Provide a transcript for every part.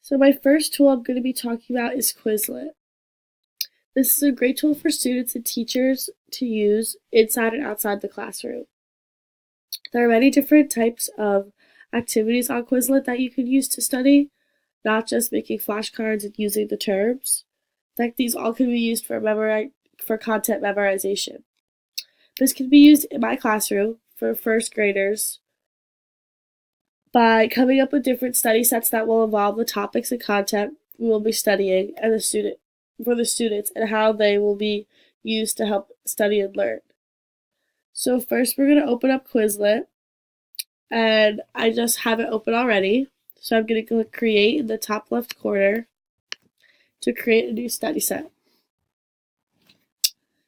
So my first tool I'm going to be talking about is Quizlet. This is a great tool for students and teachers to use inside and outside the classroom. There are many different types of activities on Quizlet that you can use to study, not just making flashcards and using the terms. In fact, these all can be used for content memorization. This can be used in my classroom for first graders by coming up with different study sets that will involve the topics and content we will be studying and for the students and how they will be used to help study and learn. So first we're going to open up Quizlet, and I just have it open already. So I'm going to click create in the top left corner to create a new study set.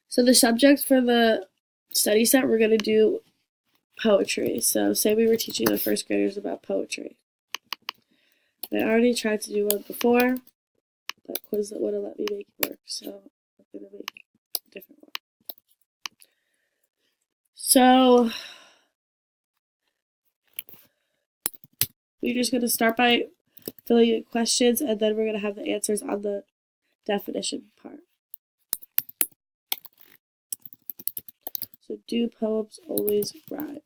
So the subject for the study set, we're going to do poetry. So say we were teaching the first graders about poetry. I already tried to do one before, but Quizlet wouldn't let me make it work, so I'm going to make a different one. So we're just going to start by filling in questions, and then we're going to have the answers on the definition part. So do poems always rhyme?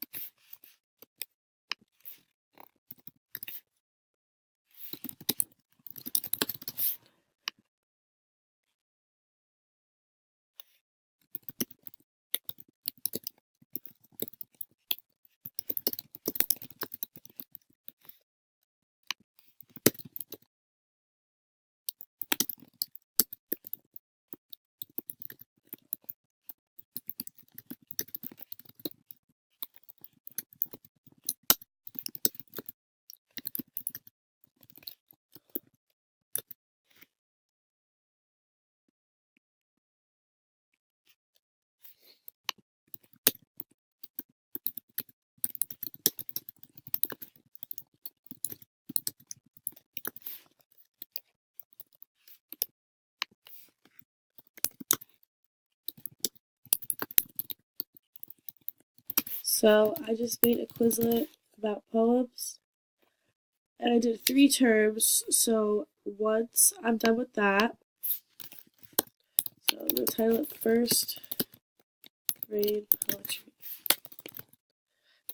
So I just made a Quizlet about poems, and I did 3 terms. So once I'm done with that, so I'm going to title it First Grade Poetry.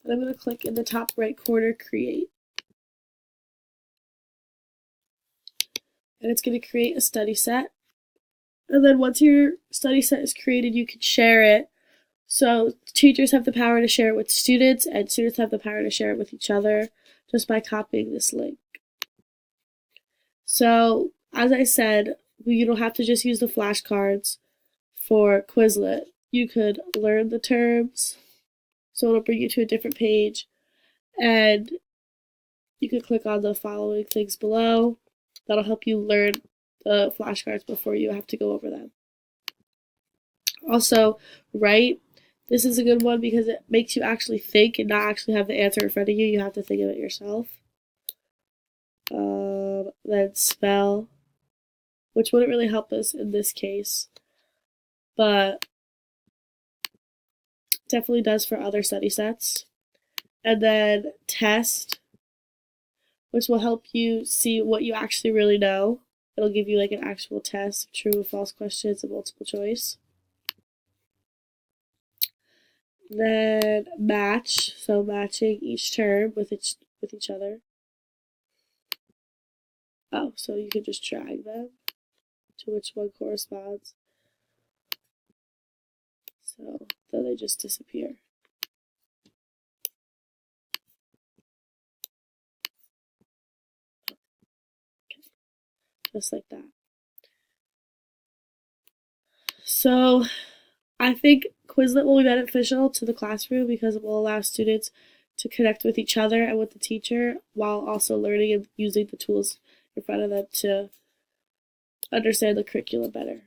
And I'm going to click in the top right corner, Create. And it's going to create a study set. And then once your study set is created, you can share it. So teachers have the power to share it with students, and students have the power to share it with each other just by copying this link. So as I said, you don't have to just use the flashcards for Quizlet. You could learn the terms, so it'll bring you to a different page, and you can click on the following things below. That'll help you learn the flashcards before you have to go over them. Also, write. This is a good one because it makes you actually think and not actually have the answer in front of you. You have to think of it yourself. Then spell, which wouldn't really help us in this case, but definitely does for other study sets. And then test, which will help you see what you actually really know. It'll give you like an actual test, true and false questions and multiple choice. Then match, so matching each term with each other. Oh, so you can just drag them to which one corresponds. So then they just disappear. Okay. Just like that. So I think Quizlet will be beneficial to the classroom because it will allow students to connect with each other and with the teacher while also learning and using the tools in front of them to understand the curriculum better.